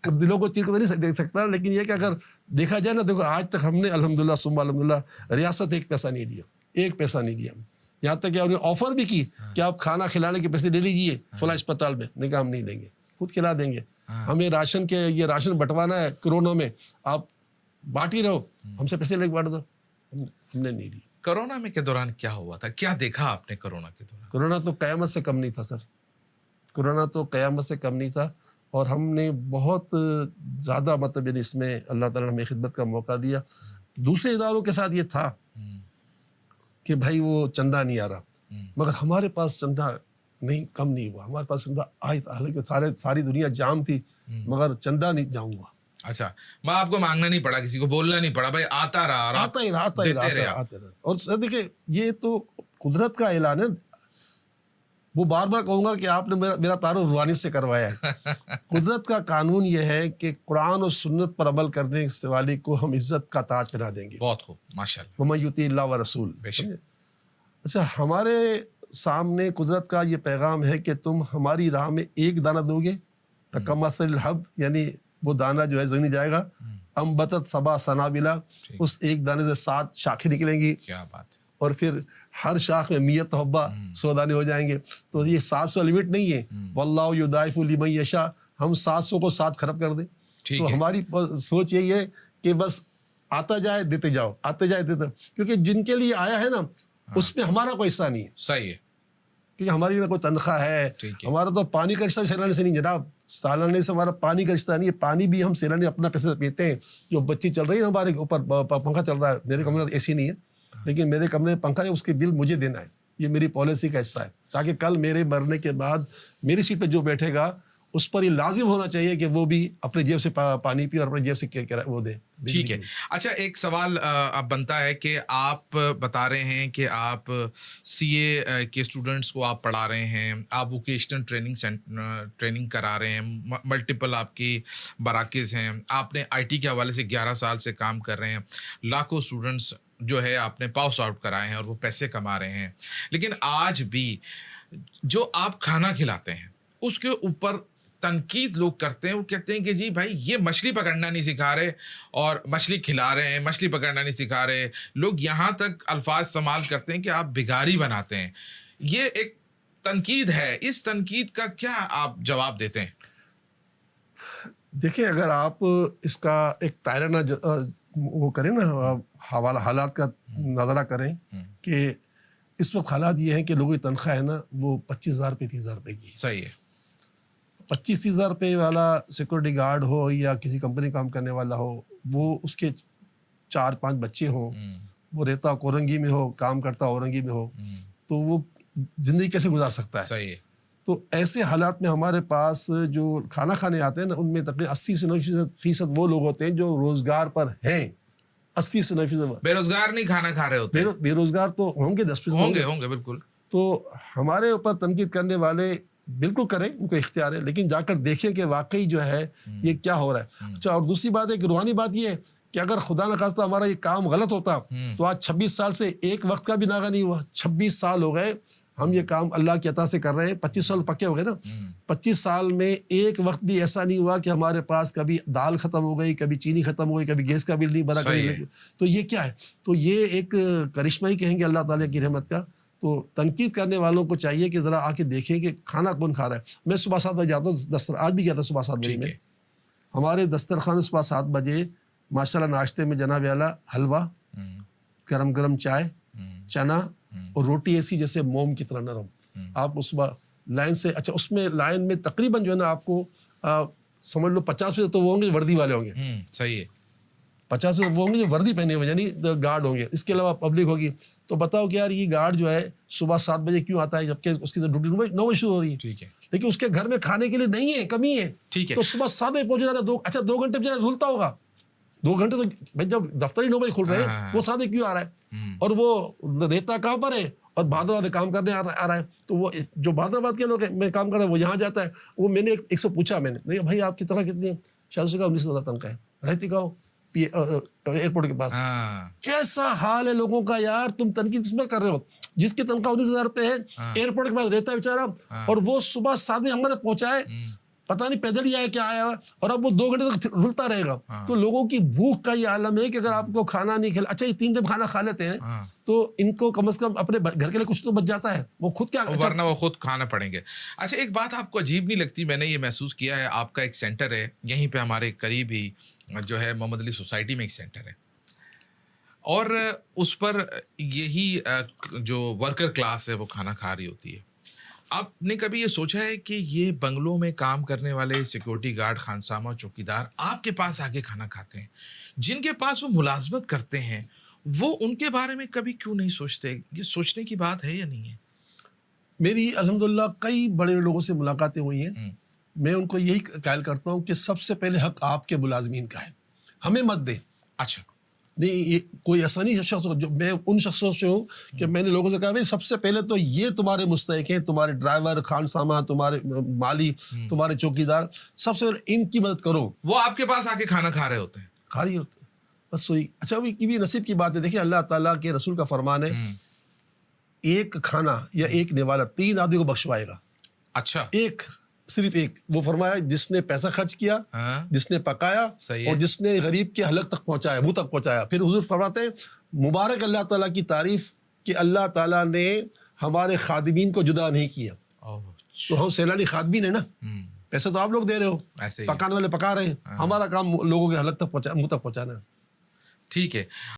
دلوں کو چیر کر نہیں دیکھ سکتا, لیکن یہ کہ اگر دیکھا جائے نا, دیکھو آج تک ہم نے الحمدللہ ثم الحمدللہ ریاست ایک پیسہ نہیں دیا, ایک پیسہ نہیں دیا. یہاں تک کہ انہیں آفر بھی کی کہ آپ کھانا کھلانے کے پیسے لے لیجیے فلاں اسپتال میں, نہیں کہا ہم نہیں لیں گے, خود کھلا دیں گے. ہمیں راشن کے یہ راشن بٹوانا ہے کروڑوں میں, آپ بانٹ ہی رہو, ہم سے پیسے لے کے بانٹ دو. ہم نے نہیں دی. کرونا میں کے دوران کیا ہوا تھا, کیا دیکھا آپ نے کرونا کے دوران؟ کرونا تو قیامت سے کم نہیں تھا سر, کرونا تو قیامت سے کم نہیں تھا. اور ہم نے بہت زیادہ مطلب یعنی اس میں اللہ تعالیٰ نے ہمیں خدمت کا موقع دیا. دوسرے اداروں کے ساتھ یہ تھا کہ بھائی وہ چندہ نہیں آ رہا, مگر ہمارے پاس چندہ نہیں کم نہیں ہوا, ہمارے پاس چندہ آئی تھا. حالانکہ ساری دنیا جام تھی, مگر چندہ نہیں جام ہوا. اچھا, میں آپ کو مانگنا نہیں پڑا, کسی کو بولنا نہیں پڑا, بھائی آتا رہا, آتا ہی رہا. اور دیکھیں یہ تو قدرت کا اعلان ہے. وہ بار بار کہوں گا کہ آپ نے میرا تعارف روحانی سے کروایا ہے. قدرت کا قانون یہ ہے کہ قرآن و سنت پر عمل کرنے والے کو ہم عزت کا تاج پہنا دیں گے. بہت خوب, ماشاءاللہ. وَمَن يُطِعِ اللَّهَ وَرَسُولَهُ. اچھا, ہمارے سامنے قدرت کا یہ پیغام ہے کہ تم ہماری راہ میں ایک دانہ دو گے, کمثل الحب, یعنی وہ دانہ جو ہے زمین جائے گا, انبتت سبع سنابلا, اس ایک دانے سے 7 شاخیں نکلیں گی. کیا بات. اور پھر ہر شاخ میں 100 حبہ 100 دانے ہو جائیں گے. تو یہ 700 لمٹ نہیں ہے. واللہ یضاعف لمن یشاء, ہم 700 کو 7 خراب کر دیں. تو ہماری سوچ یہی ہے کہ بس آتا جائے دیتے جاؤ, آتے جائے دیتے, کیونکہ جن کے لیے آیا ہے نا اس میں ہمارا کوئی حصہ نہیں ہے. صحیح ہے, کیونکہ ہماری نہ کوئی تنخواہ ہے. ہمارا تو پانی کا رشتہ سیلانے سے نہیں جناب, سالانہ سے ہمارا پانی کا رشتہ نہیں ہے. پانی بھی ہم سیلانے اپنا پیسے پیتے ہیں. جو بچی چل رہی ہے ہمارے اوپر پنکھا چل رہا ہے, میرے کمرے میں اے سی نہیں ہے, لیکن میرے کمرے میں پنکھا ہے, اس کے بل مجھے دینا ہے. یہ میری پالیسی کا حصہ ہے, تاکہ کل میرے مرنے کے بعد میری سیٹ پہ جو بیٹھے گا اس پر یہ لازم ہونا چاہیے کہ وہ بھی اپنے جیب سے پانی پی اور اپنے جیب سے وہ دے. ٹھیک ہے. اچھا, ایک سوال اب بنتا ہے کہ آپ بتا رہے ہیں کہ آپ سی اے کے اسٹوڈنٹس کو آپ پڑھا رہے ہیں, آپ ووکیشنل ٹریننگ کرا رہے ہیں, ملٹیپل آپ کی مراکز ہیں, آپ نے آئی ٹی کے حوالے سے 11 سال سے کام کر رہے ہیں, لاکھوں اسٹوڈنٹس جو ہے آپ نے پاس آؤٹ کرائے ہیں اور وہ پیسے کما رہے ہیں. لیکن آج بھی جو آپ کھانا کھلاتے ہیں اس کے اوپر تنقید لوگ کرتے ہیں. وہ کہتے ہیں کہ جی بھائی یہ مچھلی پکڑنا نہیں سکھا رہے اور مچھلی کھلا رہے ہیں, مچھلی پکڑنا نہیں سکھا رہے. لوگ یہاں تک الفاظ استعمال کرتے ہیں کہ آپ بگاری بناتے ہیں. یہ ایک تنقید ہے, اس تنقید کا کیا آپ جواب دیتے ہیں؟ دیکھیں, اگر آپ اس کا ایک تائرانہ وہ کریں نا, حالات کا نظرہ کریں کہ اس وقت حالات یہ ہیں کہ لوگوں کی تنخواہ ہے نا وہ 25,000 روپے 30,000 روپے کی. صحیح ہے. 25-30,000 روپے والا سیکورٹی گارڈ ہو یا کسی کمپنی کام کرنے والا ہو, وہ اس کے 4-5 بچے ہوں, وہ رہتا کورنگی میں ہو, کام کرتا اورنگی میں ہو, تو وہ زندگی کیسے گزار سکتا ہے؟ صحیح ہے. تو ایسے حالات میں ہمارے پاس جو کھانا کھانے آتے ہیں نا, ان میں تقریباً 80 سے 90% وہ لوگ ہوتے ہیں جو روزگار پر ہیں. 80 سے 90% بے روزگار نہیں کھانا کھا رہے ہوتے. بے روزگار تو ہوں گے, 10% ہوں گے بالکل. تو ہمارے اوپر تنقید کرنے والے بالکل کریں, ان کو اختیار ہے, لیکن جا کر دیکھیں کہ واقعی جو ہے یہ کیا ہو رہا ہے. اچھا, اور دوسری بات ہے کہ روحانی بات یہ ہے کہ اگر خدا نخواستہ ہمارا یہ کام غلط ہوتا تو آج 26 سال سے ایک وقت کا بھی ناغہ نہیں ہوا. 26 سال ہو گئے ہم یہ کام اللہ کی عطا سے کر رہے ہیں. 25 سال پکے ہو گئے نا. 25 سال میں ایک وقت بھی ایسا نہیں ہوا کہ ہمارے پاس کبھی دال ختم ہو گئی, کبھی چینی ختم ہو گئی, کبھی گیس کا بل نہیں بنا. تو یہ کیا ہے؟ تو یہ ایک کرشمہ ہی کہیں گے اللہ تعالیٰ کی رحمت کا. تو تنقید کرنے والوں کو چاہیے کہ ذرا آ کے دیکھیں کہ کھانا کون کھا رہا ہے. میں صبح 7 بجے جاتا ہوں, آج بھی گیا تھا صبح 7 بجے میں. ہمارے دسترخوان صبح 7 بجے ماشاءاللہ ناشتے میں جناب اعلیٰ حلوہ, گرم گرم چائے, چنا اور روٹی ایسی جیسے موم کی طرح نرم. آپ اس صبح لائن سے, اچھا اس میں لائن میں تقریباً جو ہے نا آپ کو سمجھ لو 50% تو وہ ہوں گے وردی والے ہوں گے. صحیح ہے. 50% وہ ہوں گے جو وردی پہنے ہوئے یعنی گارڈ ہوں گے. اس کے علاوہ پبلک ہوگی. تو بتاؤ کہ یار یہ گارڈ جو ہے صبح 7 بجے کیوں آتا ہے جبکہ اس کی ڈیوٹی 9 بجے شروع ہو رہی ہے. ٹھیک ہے. لیکن اس کے گھر میں کھانے کے لیے نہیں ہے, کمی ہے. ٹھیک ہے. تو صبح 7 بجے پہنچ رہا تھا. اچھا 2 گھنٹے بجے دھلتا ہوگا, 2 گھنٹے تو بھائی جب دفتر ہی 9 بجے کھل رہے ہیں وہ 7 بجے کیوں آ رہا ہے؟ اور وہ رہتا کہاں پر ہے اور بہادرآباد کام کرنے آ رہا ہے. تو وہ جو بہادرآباد کے لوگ میں کام کر رہا ہے وہ یہاں جاتا ہے. وہ میں نے ایک سے پوچھا, میں نے بھائی آپ کی طرح کتنی ہے؟ شاید کا 19,000 تنخواہ ہے. رہتی کہاں ایئرپورٹ کے پاس. کیسا حال ہے لوگوں کا یار, تم تنقید اس میں کر رہے ہو. جس کی تنخواہ 19,000 روپے ہے ایئرپورٹ کے پاس رہتا ہے بیچارہ, اور وہ صبح 7 بجے ہمارے پہنچائے پتہ نہیں پیدل ہی آیا کیا آیا اور اب وہ 2 گھنٹے تک رلتا رہے گا. تو لوگوں کی بھوک کا یہ عالم ہے کہ اگر آپ کو کھانا نہیں کھلا, اچھا یہ 3 ٹائم کھانا کھا لیتے ہیں تو ان کو کم از کم اپنے گھر کے لیے کچھ تو بچ جاتا ہے, وہ خود کیا, ورنہ وہ خود کھانا پڑیں گے. اچھا ایک بات آپ کو عجیب نہیں لگتی, میں نے یہ محسوس کیا ہے, آپ کا ایک سینٹر ہے یہیں پہ ہمارے قریب ہی جو ہے محمد علی سوسائٹی میں ایک سینٹر ہے, اور اس پر یہی جو ورکر کلاس ہے وہ کھانا کھا رہی ہوتی ہے. آپ نے کبھی یہ سوچا ہے کہ یہ بنگلوں میں کام کرنے والے سیکورٹی گارڈ, خانسامہ, چوکیدار آپ کے پاس آ کے کھانا کھاتے ہیں, جن کے پاس وہ ملازمت کرتے ہیں, وہ ان کے بارے میں کبھی کیوں نہیں سوچتے؟ یہ سوچنے کی بات ہے یا نہیں ہے؟ میری الحمدللہ کئی بڑے لوگوں سے ملاقاتیں ہوئی ہیں, میں ان کو یہی قائل کرتا ہوں کہ سب سے پہلے حق آپ کے ملازمین کا ہے, ہمیں مت دیں. اچھا نہیں, یہ کوئی ایسا نہیں شخص, جو میں ان شخصوں سے ہوں کہ میں نے لوگوں سے کہا بھائی سب سے پہلے تو یہ تمہارے مستحق ہیں, تمہارے ڈرائیور, خانسامہ, تمہارے مالی, تمہارے چوکیدار, سب سے پہلے ان کی مدد کرو. وہ آپ کے پاس آ کے کھانا کھا رہے ہوتے ہیں, کھا رہی ہوتے بس وہی. اچھا وہ بھی نصیب کی بات ہے. دیکھیں اللہ تعالیٰ کے رسول کا فرمان ہے, ایک کھانا یا ایک نوالا 3 آدمی کو بخشوائے گا. اچھا ایک, صرف ایک. وہ فرمایا جس نے پیسہ خرچ کیا, جس نے پکایا, اور جس نے غریب کے حلق تک پہنچایا, منہ تک پہنچایا. پھر حضور فرماتے ہیں مبارک اللہ تعالیٰ کی تعریف کہ اللہ تعالیٰ نے ہمارے خادمین کو جدا نہیں کیا. تو ہم سیلانی خادمین ہیں نا, پیسے تو آپ لوگ دے رہے ہو, پکانے والے پکا رہے ہیں, ہمارا کام لوگوں کے حلق تک پہنچا, منہ تک پہنچانا ہے. ٹھیک ہے.